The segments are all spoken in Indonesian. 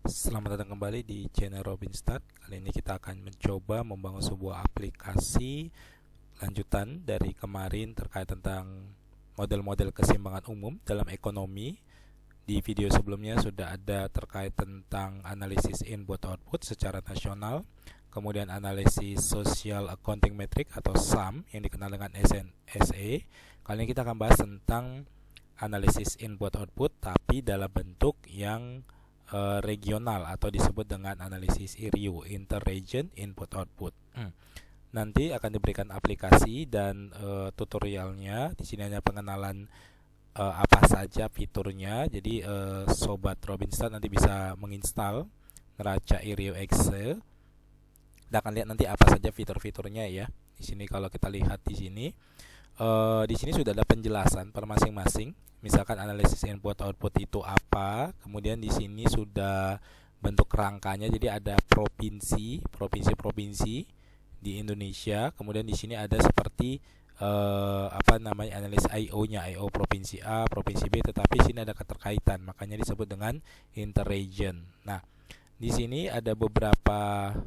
Selamat datang kembali di channel Robinstart. Kali ini kita akan mencoba membangun sebuah aplikasi lanjutan dari kemarin terkait tentang model-model keseimbangan umum dalam ekonomi. Di video sebelumnya sudah ada terkait tentang analisis input-output secara nasional, kemudian analisis Social Accounting Metric atau SAM yang dikenal dengan SNSE. Kali ini kita akan bahas tentang analisis input-output tapi dalam bentuk yang regional atau disebut dengan analisis IRIU, Inter-Region Input-Output. Nanti akan diberikan aplikasi dan tutorialnya. Di sini hanya pengenalan apa saja fiturnya. Jadi sobat Robinstart nanti bisa menginstal neraca IRIU Excel. Kita akan lihat nanti apa saja fitur-fiturnya ya. Di sini kalau kita lihat di sini sudah ada penjelasan per masing-masing. Misalkan analisis input output itu apa, kemudian di sini sudah bentuk kerangkanya, jadi ada provinsi di Indonesia, kemudian di sini ada seperti analis IO-nya, IO provinsi A, provinsi B, tetapi sini ada keterkaitan, makanya disebut dengan interregion. Nah, di sini ada beberapa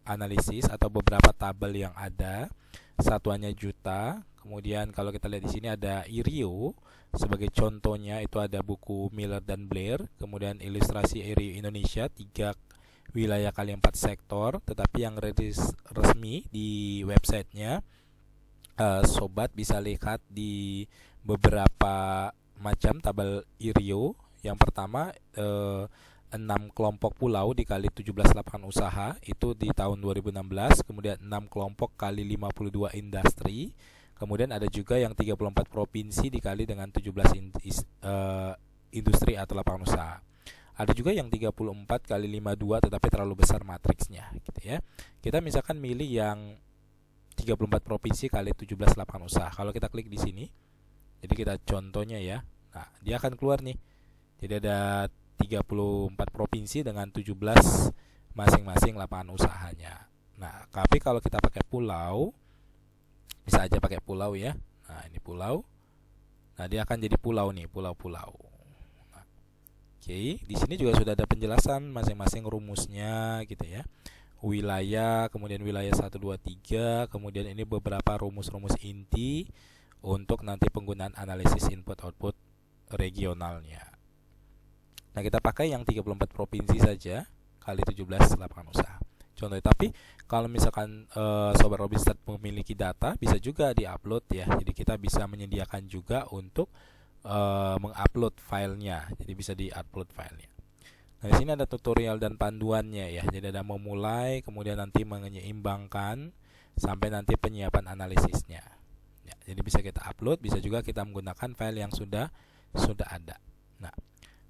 analisis atau beberapa tabel yang ada. Satuannya juta. Kemudian kalau kita lihat di sini ada IRIU. Sebagai contohnya itu ada buku Miller dan Blair. Kemudian ilustrasi IRIU Indonesia 3 wilayah kali 4 sektor. Tetapi yang resmi di websitenya, sobat bisa lihat di beberapa macam tabel IRIU. Yang pertama 6 kelompok pulau dikali 17 lapangan usaha itu di tahun 2016, kemudian 6 kelompok kali 52 industri, kemudian ada juga yang 34 provinsi dikali dengan 17 industri atau lapangan usaha. Ada juga yang 34 kali 52 tetapi terlalu besar matriksnya gitu ya. Kita misalkan milih yang 34 provinsi kali 17 lapangan usaha. Kalau kita klik di sini, jadi kita contohnya ya. Nah, dia akan keluar nih. Jadi ada 34 provinsi dengan 17 masing-masing lapangan usahanya. Nah, tapi kalau kita pakai pulau, bisa aja pakai pulau ya. Nah, ini pulau. Nah, dia akan jadi pulau nih, pulau-pulau. Nah, oke, di sini juga sudah ada penjelasan masing-masing rumusnya gitu ya. Wilayah, kemudian wilayah 1 2 3, kemudian ini beberapa rumus-rumus inti untuk nanti penggunaan analisis input output regionalnya. Nah, kita pakai yang 34 provinsi saja kali 17 lapangan usaha. Contohnya, tapi kalau misalkan sobat Robinstart memiliki data, bisa juga diupload ya. Jadi kita bisa menyediakan juga untuk mengupload filenya. Jadi bisa diupload filenya. Nah, di sini ada tutorial dan panduannya ya. Jadi ada memulai, kemudian nanti menyeimbangkan sampai nanti penyiapan analisisnya. Ya, jadi bisa kita upload, bisa juga kita menggunakan file yang sudah ada. Nah,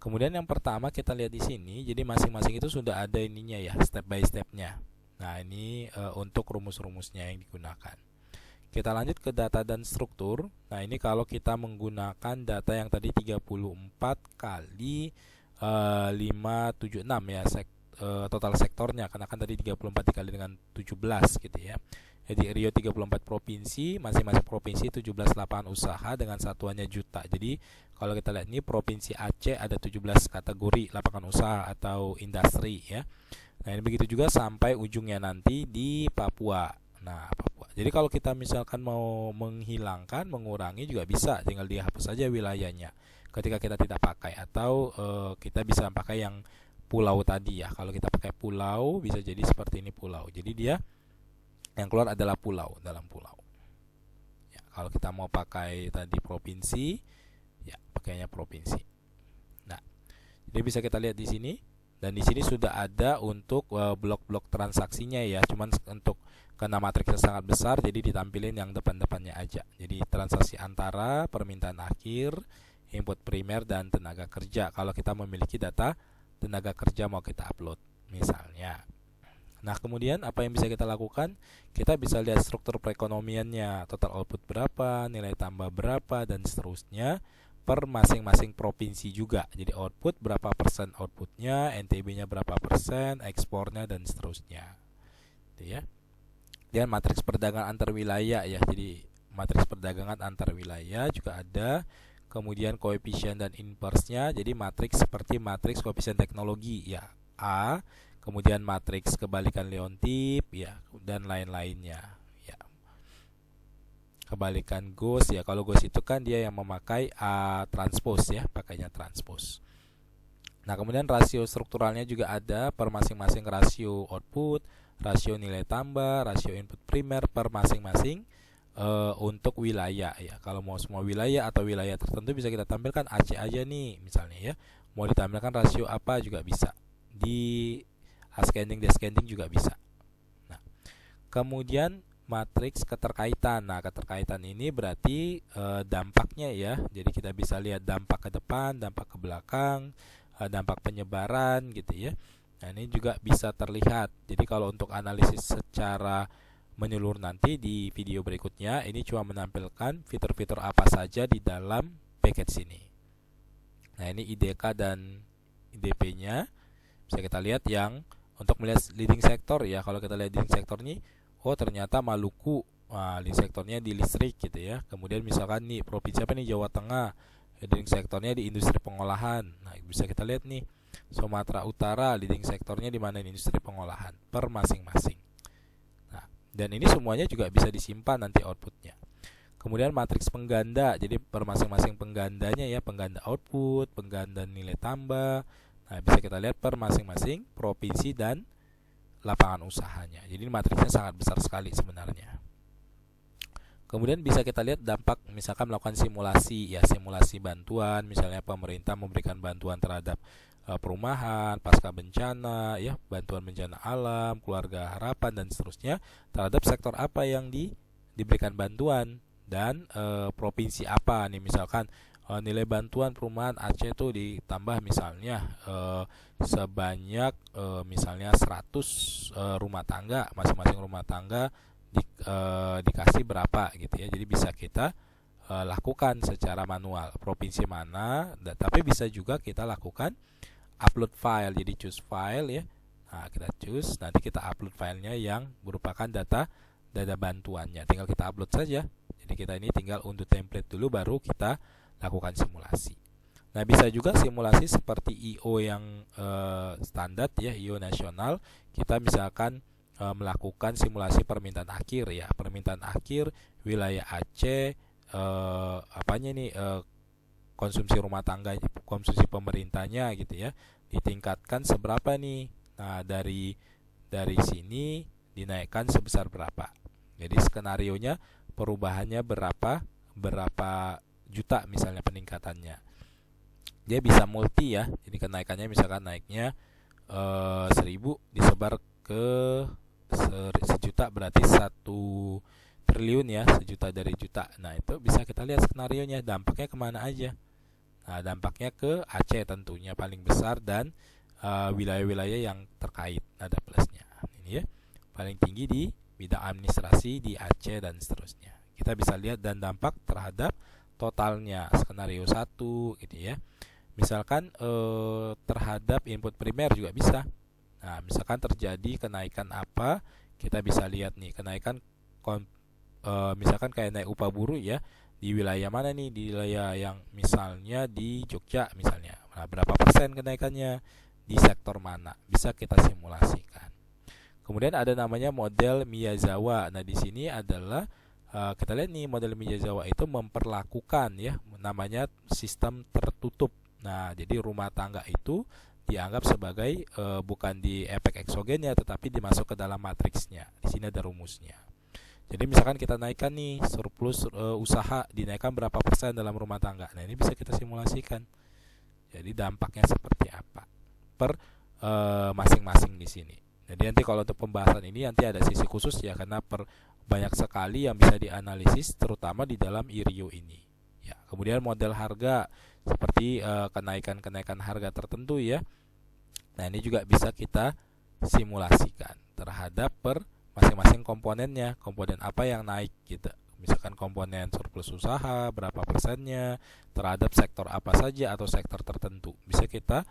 kemudian yang pertama kita lihat di sini, jadi masing-masing itu sudah ada ininya ya, step by stepnya. Nah, ini untuk rumus-rumusnya yang digunakan. Kita lanjut ke data dan struktur. Nah, ini kalau kita menggunakan data yang tadi 34 kali 576 ya, total sektornya, karena kan tadi 34 dikali dengan 17 gitu ya. Jadi Rio 34 provinsi, masing-masing provinsi 17 lapangan usaha dengan satuannya juta. Jadi kalau kita lihat ini provinsi Aceh ada 17 kategori lapangan usaha atau industri ya. Nah, ini begitu juga sampai ujungnya nanti di Papua. Nah, Papua. Jadi kalau kita misalkan mau menghilangkan, mengurangi juga bisa, tinggal dihapus saja wilayahnya ketika kita tidak pakai, atau kita bisa pakai yang pulau tadi ya. Kalau kita pakai pulau bisa jadi seperti ini pulau. Jadi dia yang keluar adalah pulau dalam pulau. Ya, kalau kita mau pakai tadi provinsi, ya pakainya provinsi. Nah, jadi bisa kita lihat di sini, dan di sini sudah ada untuk blok-blok transaksinya ya. Cuman untuk karena matriksnya sangat besar, jadi ditampilin yang depan-depannya aja. Jadi transaksi antara, permintaan akhir, input primer, dan tenaga kerja. Kalau kita memiliki data tenaga kerja mau kita upload misalnya. Nah, kemudian apa yang bisa kita lakukan? Kita bisa lihat struktur perekonomiannya, total output berapa, nilai tambah berapa, dan seterusnya per masing-masing provinsi juga. Jadi output berapa persen outputnya, NTB-nya berapa persen, ekspornya, dan seterusnya. Itu ya. Dan matriks perdagangan antar wilayah ya. Jadi matriks perdagangan antar wilayah juga ada. kemudian koefisien dan inverse-nya. Jadi matriks seperti matriks koefisien teknologi ya, A, kemudian matriks kebalikan Leontief ya, dan lain-lainnya ya. Kebalikan Gauss ya, kalau Gauss itu kan dia yang memakai A transpose ya, pakainya transpose. Nah, kemudian rasio strukturalnya juga ada per masing-masing rasio output, rasio nilai tambah, rasio input primer per masing-masing untuk wilayah ya. Kalau mau semua wilayah atau wilayah tertentu bisa kita tampilkan AC aja nih misalnya ya. Mau ditampilkan rasio apa juga bisa. Di ascending descending juga bisa. Nah, kemudian matriks keterkaitan. Nah, keterkaitan ini berarti dampaknya ya. Jadi kita bisa lihat dampak ke depan, dampak ke belakang, dampak penyebaran gitu ya. Nah, ini juga bisa terlihat. Jadi kalau untuk analisis secara menyeluruh nanti di video berikutnya, ini cuma menampilkan fitur-fitur apa saja di dalam package ini. Nah, ini IDK dan IDP-nya. Bisa kita lihat yang untuk melihat leading sector ya. Kalau kita lihat leading sector ini, oh ternyata Maluku, leading sektornya di listrik gitu ya. Kemudian misalkan nih provinsi apa nih, Jawa Tengah, leading sektornya di industri pengolahan. Nah, bisa kita lihat nih Sumatera Utara, leading sektornya di mana, industri pengolahan per masing-masing. Nah, dan ini semuanya juga bisa disimpan nanti outputnya. Kemudian matriks pengganda, jadi per masing-masing penggandanya ya, pengganda output, pengganda nilai tambah. Nah, bisa kita lihat per masing-masing provinsi dan lapangan usahanya. Jadi matriksnya sangat besar sekali sebenarnya. Kemudian bisa kita lihat dampak, misalkan melakukan simulasi ya, simulasi bantuan, misalnya pemerintah memberikan bantuan terhadap perumahan, pasca bencana ya, bantuan bencana alam, keluarga harapan dan seterusnya, terhadap sektor apa yang diberikan bantuan dan provinsi apa nih, misalkan nilai bantuan perumahan Aceh itu ditambah misalnya sebanyak misalnya 100 rumah tangga, masing-masing rumah tangga dikasih berapa gitu ya. Jadi bisa kita lakukan secara manual provinsi mana, tapi bisa juga kita lakukan upload file. Jadi choose file ya. Nah, kita choose, nanti kita upload filenya yang merupakan data bantuannya. Tinggal kita upload saja. Jadi kita ini tinggal unduh template dulu, baru kita lakukan simulasi. Nah, bisa juga simulasi seperti IO yang standar ya, IO nasional. Kita misalkan melakukan simulasi permintaan akhir ya, permintaan akhir wilayah Aceh, apanya nih, konsumsi rumah tangga, konsumsi pemerintahnya gitu ya, ditingkatkan seberapa nih. Nah, dari sini dinaikkan sebesar berapa. Jadi skenarionya perubahannya berapa juta misalnya peningkatannya. Dia bisa multi ya. Jadi kenaikannya misalkan naiknya 1000 disebar ke sejuta, berarti 1 triliun ya, sejuta dari juta. Nah, itu bisa kita lihat skenarionya, dampaknya kemana aja. Nah, dampaknya ke Aceh tentunya paling besar, dan wilayah-wilayah yang terkait ada plusnya. Ini ya, paling tinggi di bidang administrasi di Aceh dan seterusnya. Kita bisa lihat dan dampak terhadap totalnya, skenario 1 gitu ya. Misalkan terhadap input primer juga bisa. Nah, misalkan terjadi kenaikan apa, kita bisa lihat nih kenaikan misalkan kayak naik upah buruh ya, di wilayah mana nih, di wilayah yang misalnya di Jogja misalnya. Nah, berapa persen kenaikannya, di sektor mana, bisa kita simulasikan. Kemudian ada namanya model Miyazawa. Nah, di sini adalah kita lihat nih, model Miyazawa itu memperlakukan ya, namanya sistem tertutup. Nah, jadi rumah tangga itu dianggap sebagai bukan di efek eksogennya, tetapi dimasuk ke dalam matriksnya. Di sini ada rumusnya. Jadi misalkan kita naikkan nih surplus usaha, dinaikkan berapa persen dalam rumah tangga. Nah, ini bisa kita simulasikan. Jadi dampaknya seperti apa per masing-masing di sini. Jadi nanti kalau untuk pembahasan ini nanti ada sisi khusus ya, karena banyak sekali yang bisa dianalisis, terutama di dalam IRIO ini. Ya, kemudian model harga seperti kenaikan harga tertentu ya. Nah, ini juga bisa kita simulasikan terhadap per masing-masing komponennya, komponen apa yang naik gitu. Misalkan komponen surplus usaha berapa persennya, terhadap sektor apa saja atau sektor tertentu, bisa kita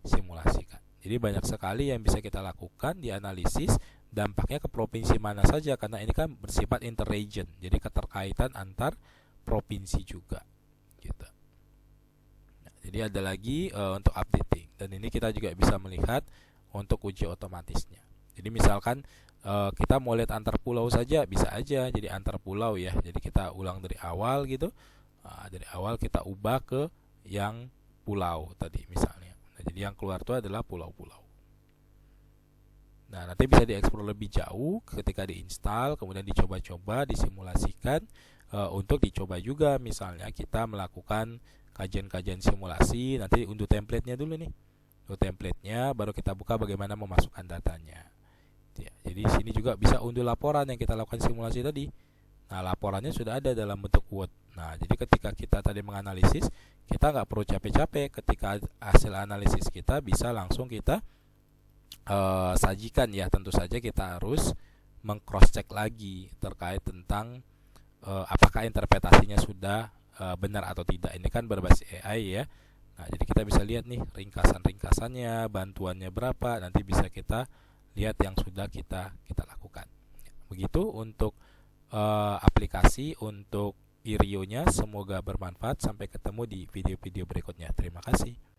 simulasikan. Jadi banyak sekali yang bisa kita lakukan di analisis, dampaknya ke provinsi mana saja, karena ini kan bersifat interregion, jadi keterkaitan antar provinsi juga gitu. Jadi ada lagi untuk updating, dan ini kita juga bisa melihat untuk uji otomatisnya. Jadi misalkan kita mau lihat antar pulau saja, bisa aja jadi antar pulau ya. Jadi kita ulang dari awal gitu. Dari awal kita ubah ke yang pulau tadi misalnya. Nah, jadi yang keluar itu adalah pulau-pulau. Nah, nanti bisa dieksplor lebih jauh ketika diinstal, kemudian dicoba-coba, disimulasikan. Untuk dicoba juga, misalnya kita melakukan kajian-kajian simulasi, nanti unduh template-nya dulu nih. Unduh template-nya, baru kita buka bagaimana memasukkan datanya. Ya, jadi sini juga bisa unduh laporan yang kita lakukan simulasi tadi. Nah, laporannya sudah ada dalam bentuk Word. Nah, jadi ketika kita tadi menganalisis, kita nggak perlu capek-capek. Ketika hasil analisis kita bisa langsung kita sajikan ya. Tentu saja kita harus meng-cross check lagi terkait tentang apakah interpretasinya sudah benar atau tidak. Ini kan berbasis AI ya. Nah, jadi kita bisa lihat nih ringkasan-ringkasannya, bantuannya berapa, nanti bisa kita lihat yang sudah kita lakukan. Begitu untuk aplikasi untuk Irio-nya. Semoga bermanfaat. Sampai ketemu di video-video berikutnya. Terima kasih.